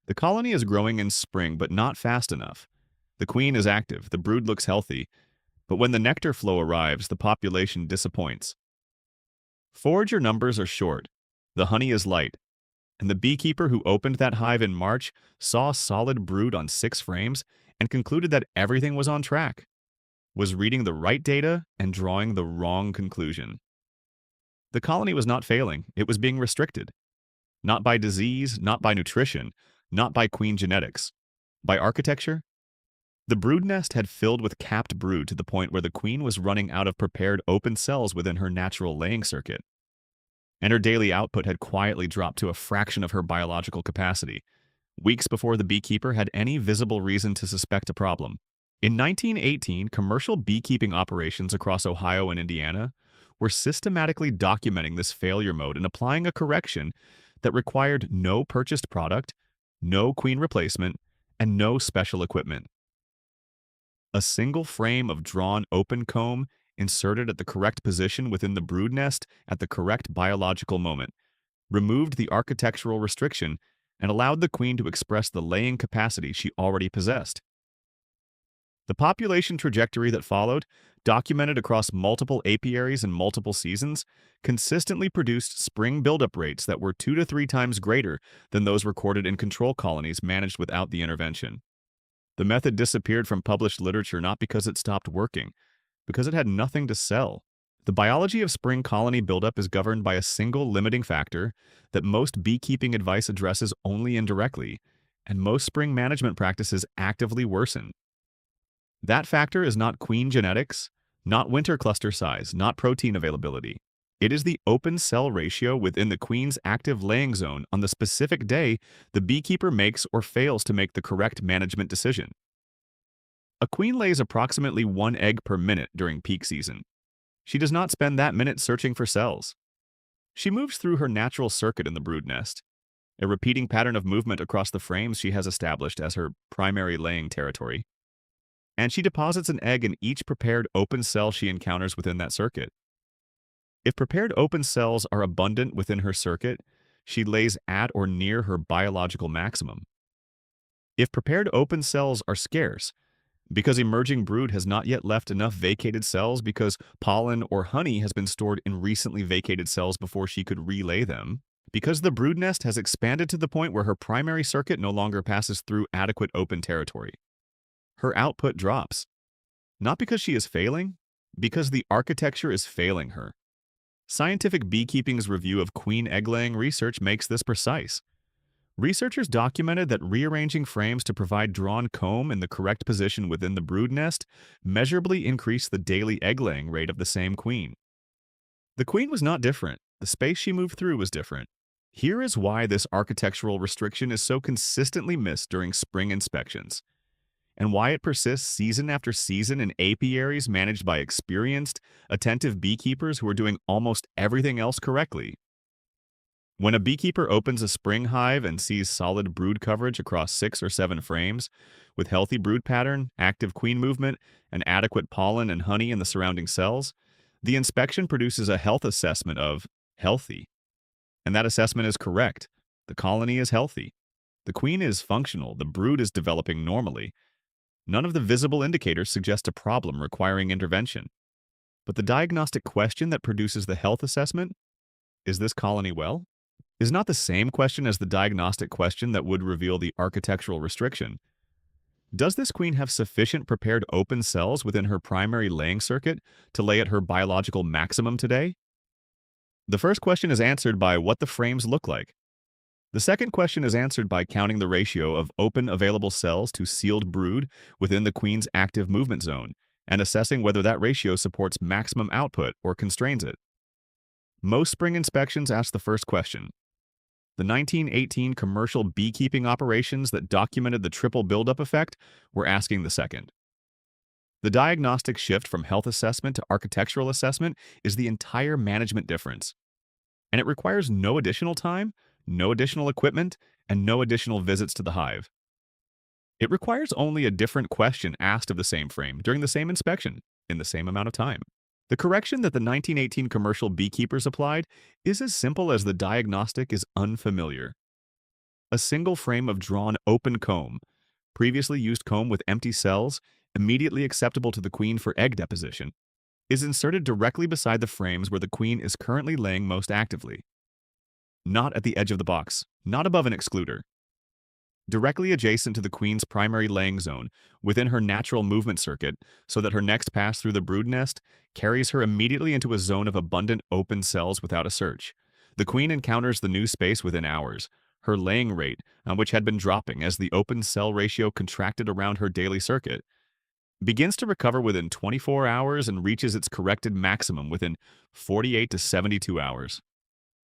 The colony is growing in spring, but not fast enough. The queen is active, the brood looks healthy, but when the nectar flow arrives, the population disappoints. Forager numbers are short, the honey is light, and the beekeeper who opened that hive in March saw a solid brood on 6 frames and concluded that everything was on track, was reading the right data and drawing the wrong conclusion. The colony was not failing, it was being restricted. Not by disease, not by nutrition, not by queen genetics. By architecture? The brood nest had filled with capped brood to the point where the queen was running out of prepared open cells within her natural laying circuit. And her daily output had quietly dropped to a fraction of her biological capacity, weeks before the beekeeper had any visible reason to suspect a problem. In 1918, commercial beekeeping operations across Ohio and Indiana were systematically documenting this failure mode and applying a correction that required no purchased product, no queen replacement, and no special equipment. A single frame of drawn open comb inserted at the correct position within the brood nest at the correct biological moment removed the architectural restriction and allowed the queen to express the laying capacity she already possessed. The population trajectory that followed, documented across multiple apiaries and multiple seasons, consistently produced spring buildup rates that were 2 to 3 times greater than those recorded in control colonies managed without the intervention. The method disappeared from published literature not because it stopped working, because it had nothing to sell. The biology of spring colony buildup is governed by a single limiting factor that most beekeeping advice addresses only indirectly, and most spring management practices actively worsen. That factor is not queen genetics, not winter cluster size, not protein availability. It is the open cell ratio within the queen's active laying zone on the specific day the beekeeper makes or fails to make the correct management decision. A queen lays approximately 1 egg per minute during peak season. She does not spend that minute searching for cells. She moves through her natural circuit in the brood nest, a repeating pattern of movement across the frames she has established as her primary laying territory. And she deposits an egg in each prepared open cell she encounters within that circuit. If prepared open cells are abundant within her circuit, she lays at or near her biological maximum. If prepared open cells are scarce, because emerging brood has not yet left enough vacated cells because pollen or honey has been stored in recently vacated cells before she could relay them, because the brood nest has expanded to the point where her primary circuit no longer passes through adequate open territory, her output drops. Not because she is failing, because the architecture is failing her. Scientific Beekeeping's review of queen egg-laying research makes this precise. Researchers documented that rearranging frames to provide drawn comb in the correct position within the brood nest measurably increased the daily egg-laying rate of the same queen. The queen was not different. The space she moved through was different. Here is why this architectural restriction is so consistently missed during spring inspections, and why it persists season after season in apiaries managed by experienced, attentive beekeepers who are doing almost everything else correctly. When a beekeeper opens a spring hive and sees solid brood coverage across 6 or 7 frames, with healthy brood pattern, active queen movement, and adequate pollen and honey in the surrounding cells, the inspection produces a health assessment of healthy. And that assessment is correct. The colony is healthy. The queen is functional. The brood is developing normally. None of the visible indicators suggest a problem requiring intervention. But the diagnostic question that produces the health assessment, is this colony well, is not the same question as the diagnostic question that would reveal the architectural restriction. Does this queen have sufficient prepared open cells within her primary laying circuit to lay at her biological maximum today? The first question is answered by what the frames look like. The second question is answered by counting the ratio of open available cells to sealed brood within the queen's active movement zone and assessing whether that ratio supports maximum output or constrains it. Most spring inspections ask the first question. The 1918 commercial beekeeping operations that documented the triple buildup effect were asking the second. The diagnostic shift from health assessment to architectural assessment is the entire management difference, and it requires no additional time, no additional equipment, and no additional visits to the hive. It requires only a different question asked of the same frame during the same inspection in the same amount of time. The correction that the 1918 commercial beekeepers applied is as simple as the diagnostic is unfamiliar. A single frame of drawn open comb, previously used comb with empty cells, immediately acceptable to the queen for egg deposition, is inserted directly beside the frames where the queen is currently laying most actively. Not at the edge of the box, not above an excluder. Directly adjacent to the queen's primary laying zone, within her natural movement circuit, so that her next pass through the brood nest carries her immediately into a zone of abundant open cells without a search. The queen encounters the new space within hours. Her laying rate, which had been dropping as the open cell ratio contracted around her daily circuit, begins to recover within 24 hours and reaches its corrected maximum within 48 to 72 hours.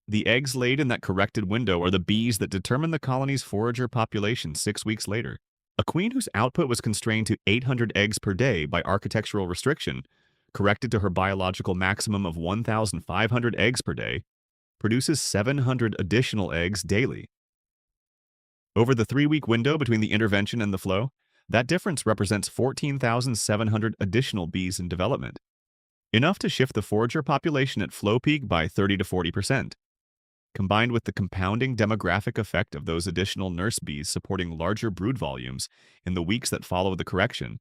The eggs laid in that corrected window are the bees that determine the colony's forager population 6 weeks later. A queen whose output was constrained to 800 eggs per day by architectural restriction, corrected to her biological maximum of 1,500 eggs per day, produces 700 additional eggs daily. Over the 3-week window between the intervention and the flow, that difference represents 14,700 additional bees in development, enough to shift the forager population at flow peak by 30 to 40%. Combined with the compounding demographic effect of those additional nurse bees supporting larger brood volumes in the weeks that follow the correction,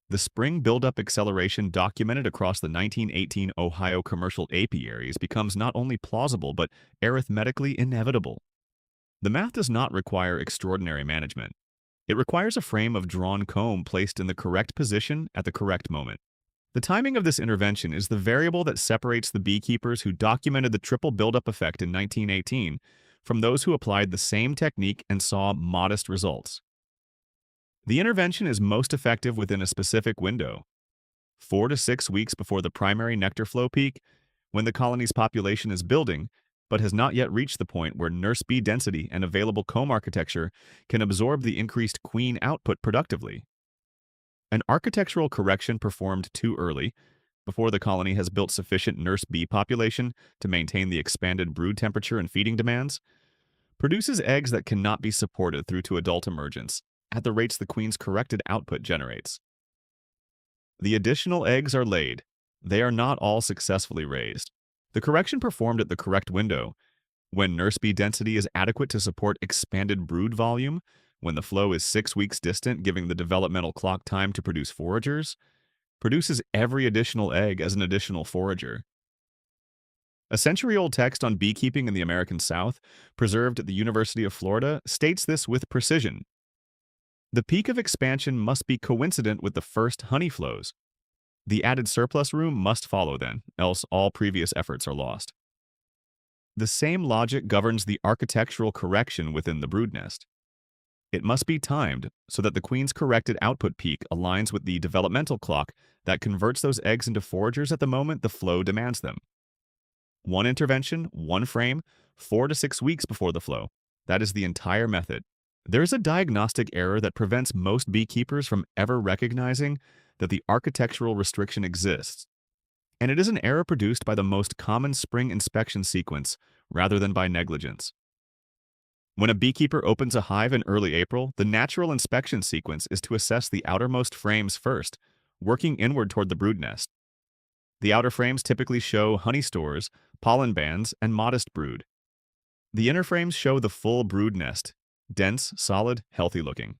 the spring buildup acceleration documented across the 1918 Ohio commercial apiaries becomes not only plausible but arithmetically inevitable. The math does not require extraordinary management. It requires a frame of drawn comb placed in the correct position at the correct moment. The timing of this intervention is the variable that separates the beekeepers who documented the triple buildup effect in 1918 from those who applied the same technique and saw modest results. The intervention is most effective within a specific window, 4 to 6 weeks before the primary nectar flow peak, when the colony's population is building, but has not yet reached the point where nurse bee density and available comb architecture can absorb the increased queen output productively. An architectural correction performed too early, before the colony has built sufficient nurse bee population to maintain the expanded brood temperature and feeding demands, produces eggs that cannot be supported through to adult emergence at the rates the queen's corrected output generates. The additional eggs are laid. They are not all successfully raised. The correction performed at the correct window, when nurse bee density is adequate to support expanded brood volume, when the flow is 6 weeks distant, giving the developmental clock time to produce foragers, produces every additional egg as an additional forager. A century-old text on beekeeping in the American South, preserved at the University of Florida, states this with precision. The peak of expansion must be coincident with the first honey flows. The added surplus room must follow then, else all previous efforts are lost. The same logic governs the architectural correction within the brood nest. It must be timed so that the queen's corrected output peak aligns with the developmental clock that converts those eggs into foragers at the moment the flow demands them. One intervention, one frame, 4 to 6 weeks before the flow. That is the entire method. There is a diagnostic error that prevents most beekeepers from ever recognizing that the architectural restriction exists, and it is an error produced by the most common spring inspection sequence rather than by negligence. When a beekeeper opens a hive in early April, the natural inspection sequence is to assess the outermost frames first, working inward toward the brood nest. The outer frames typically show honey stores, pollen bands, and modest brood. The inner frames show the full brood nest, dense, solid, healthy-looking.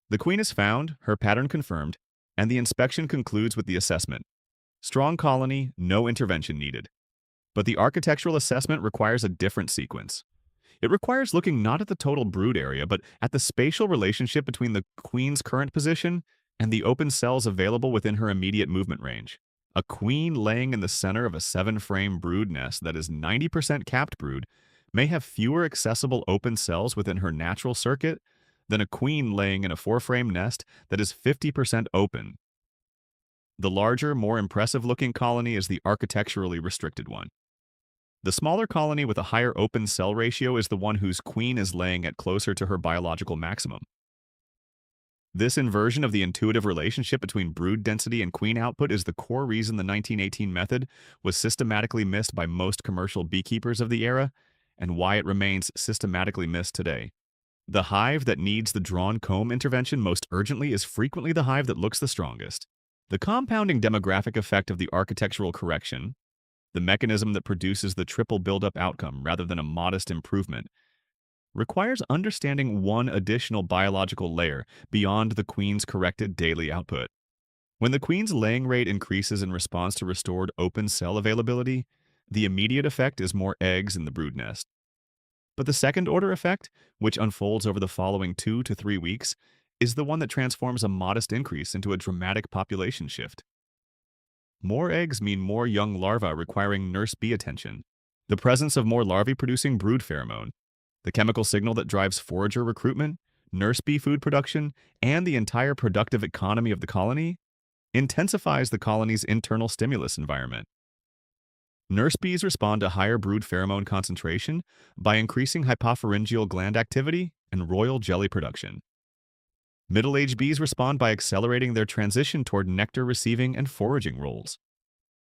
The queen is found, her pattern confirmed, and the inspection concludes with the assessment. Strong colony, no intervention needed. But the architectural assessment requires a different sequence. It requires looking not at the total brood area, but at the spatial relationship between the queen's current position and the open cells available within her immediate movement range. A queen laying in the center of a 7-frame brood nest that is 90% capped brood may have fewer accessible open cells within her natural circuit than a queen laying in a 4-frame nest that is 50% open. The larger, more impressive-looking colony is the architecturally restricted one. The smaller colony with a higher open cell ratio is the one whose queen is laying at closer to her biological maximum. This inversion of the intuitive relationship between brood density and queen output is the core reason the 1918 method was systematically missed by most commercial beekeepers of the era, and why it remains systematically missed today. The hive that needs the drawn comb intervention most urgently is frequently the hive that looks the strongest. The compounding demographic effect of the architectural correction, the mechanism that produces the triple buildup outcome rather than a modest improvement, requires understanding one additional biological layer beyond the queen's corrected daily output. When the queen's laying rate increases in response to restored open cell availability, the immediate effect is more eggs in the brood nest. But the second order effect, which unfolds over the following 2 to 3 weeks, is the one that transforms a modest increase into a dramatic population shift. More eggs mean more young larvae requiring nurse bee attention. The presence of more larvae producing brood pheromone, the chemical signal that drives forager recruitment, nurse bee food production, and the entire productive economy of the colony, intensifies the colony's internal stimulus environment. Nurse bees respond to higher brood pheromone concentration by increasing hypopharyngeal gland activity and royal jelly production. Middle-aged bees respond by accelerating their transition toward nectar receiving and foraging roles.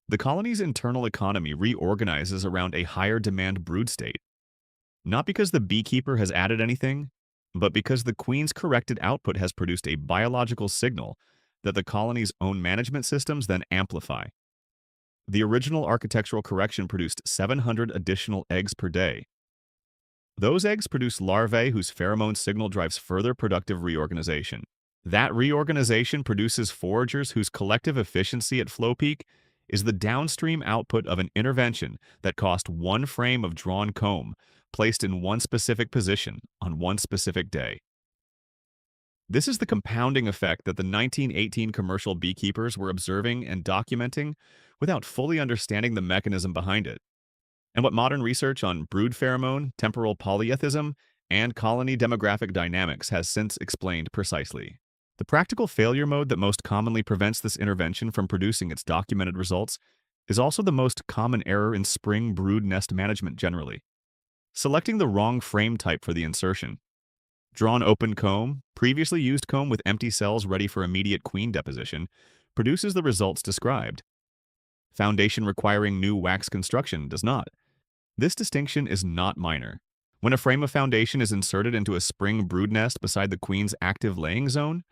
The colony's internal economy reorganizes around a higher demand brood state, not because the beekeeper has added anything, but because the queen's corrected output has produced a biological signal that the colony's own management systems then amplify. The original architectural correction produced 700 additional eggs per day. Those eggs produce larvae whose pheromone signal drives further productive reorganization. That reorganization produces foragers whose collective efficiency at flow peak is the downstream output of an intervention that cost one frame of drawn comb placed in one specific position on one specific day. This is the compounding effect that the 1918 commercial beekeepers were observing and documenting without fully understanding the mechanism behind it, and what modern research on brood pheromone, temporal polyethism, and colony demographic dynamics has since explained precisely. The practical failure mode that most commonly prevents this intervention from producing its documented results is also the most common error in spring brood nest management generally. Selecting the wrong frame type for the insertion. Drawn open comb, previously used comb with empty cells ready for immediate queen deposition, produces the results described. Foundation requiring new wax construction does not. This distinction is not minor. When a frame of foundation is inserted into a spring brood nest beside the queen's active laying zone,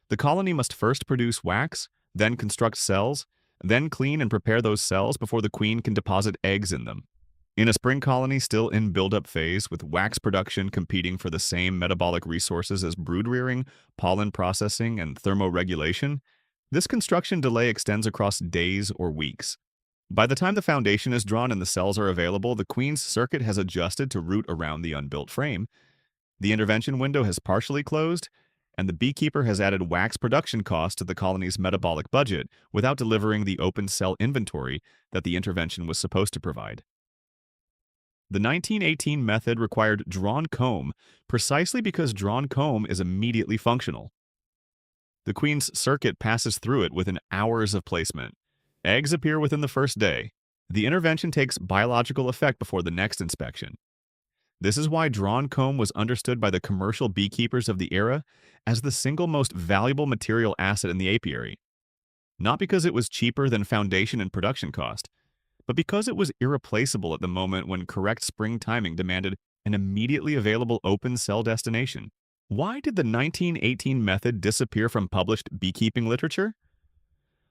the colony must first produce wax, then construct cells, then clean and prepare those cells before the queen can deposit eggs in them. In a spring colony still in buildup phase, with wax production competing for the same metabolic resources as brood rearing, pollen processing, and thermoregulation, this construction delay extends across days or weeks. By the time the foundation is drawn and the cells are available, the queen's circuit has adjusted to route around the unbuilt frame. The intervention window has partially closed, and the beekeeper has added wax production costs to the colony's metabolic budget without delivering the open cell inventory that the intervention was supposed to provide. The 1918 method required drawn comb precisely because drawn comb is immediately functional. The queen's circuit passes through it within hours of placement. Eggs appear within the first day. The intervention takes biological effect before the next inspection. This is why drawn comb was understood by the commercial beekeepers of the era as the single most valuable material asset in the apiary. Not because it was cheaper than foundation and production cost, but because it was irreplaceable at the moment when correct spring timing demanded an immediately available open cell destination. Why did the 1918 method disappear from published beekeeping literature?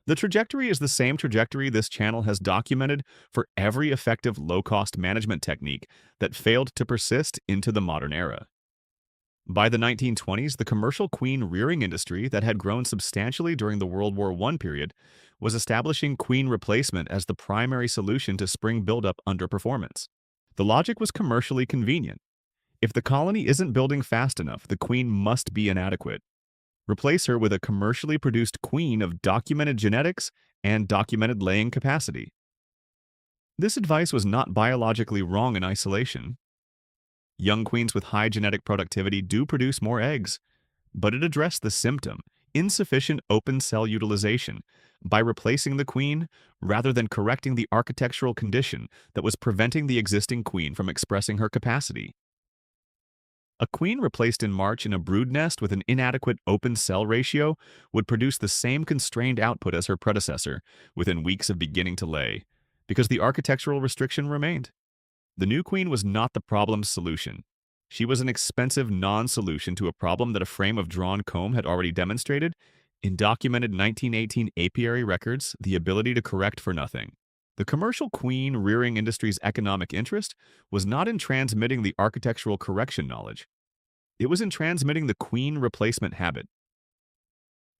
The trajectory is the same trajectory this channel has documented for every effective low-cost management technique that failed to persist into the modern era. By the 1920s, the commercial queen rearing industry that had grown substantially during the World War I period was establishing queen replacement as the primary solution to spring buildup underperformance. The logic was commercially convenient. If the colony isn't building fast enough, the queen must be inadequate. Replace her with a commercially produced queen of documented genetics and documented laying capacity. This advice was not biologically wrong in isolation. Young queens with high genetic productivity do produce more eggs, but it addressed the symptom, insufficient open cell utilization, by replacing the queen rather than correcting the architectural condition that was preventing the existing queen from expressing her capacity. A queen replaced in March in a brood nest with an inadequate open cell ratio would produce the same constrained output as her predecessor within weeks of beginning to lay, because the architectural restriction remained. The new queen was not the problem's solution. She was an expensive non-solution to a problem that a frame of drawn comb had already demonstrated in documented 1918 apiary records the ability to correct for nothing. The commercial queen rearing industry's economic interest was not in transmitting the architectural correction knowledge. It was in transmitting the queen replacement habit.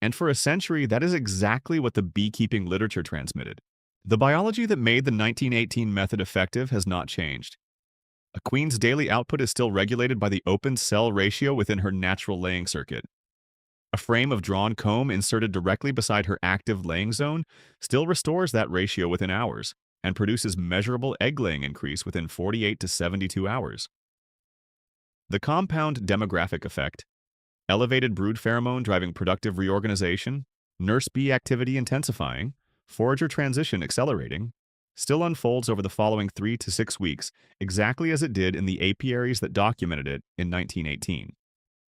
And for a century, that is exactly what the beekeeping literature transmitted. The biology that made the 1918 method effective has not changed. A queen's daily output is still regulated by the open cell ratio within her natural laying circuit. A frame of drawn comb inserted directly beside her active laying zone still restores that ratio within hours and produces measurable egg-laying increase within 48 to 72 hours. The compound demographic effect, elevated brood pheromone driving productive reorganization, nurse bee activity intensifying, forager transition accelerating, still unfolds over the following 3 to 6 weeks, exactly as it did in the apiaries that documented it in 1918.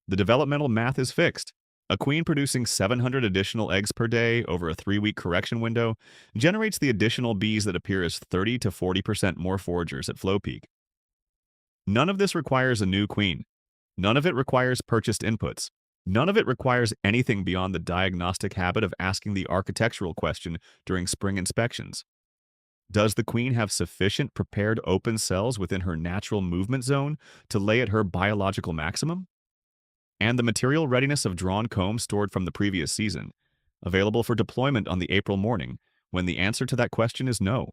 The developmental math is fixed. A queen producing 700 additional eggs per day over a 3-week correction window generates the additional bees that appear as 30 to 40% more foragers at flow peak. None of this requires a new queen. None of it requires purchased inputs. None of it requires anything beyond the diagnostic habit of asking the architectural question during spring inspections. Does the queen have sufficient prepared open cells within her natural movement zone to lay at her biological maximum? And the material readiness of drawn comb stored from the previous season, available for deployment on the April morning, when the answer to that question is no.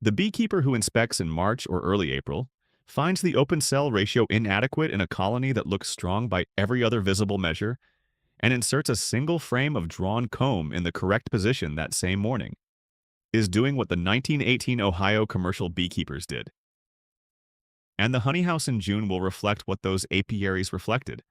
The beekeeper who inspects in March or early April finds the open cell ratio inadequate in a colony that looks strong by every other visible measure and inserts a single frame of drawn comb in the correct position that same morning, is doing what the 1918 Ohio commercial beekeepers did. And the honey house in June will reflect what those apiaries reflected.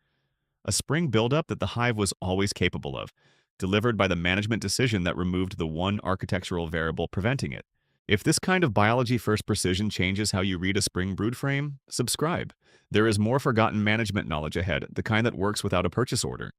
A spring buildup that the hive was always capable of, delivered by the management decision that removed the one architectural variable preventing it. If this kind of biology-first precision changes how you read a spring brood frame, subscribe. There is more forgotten management knowledge ahead, the kind that works without a purchase order.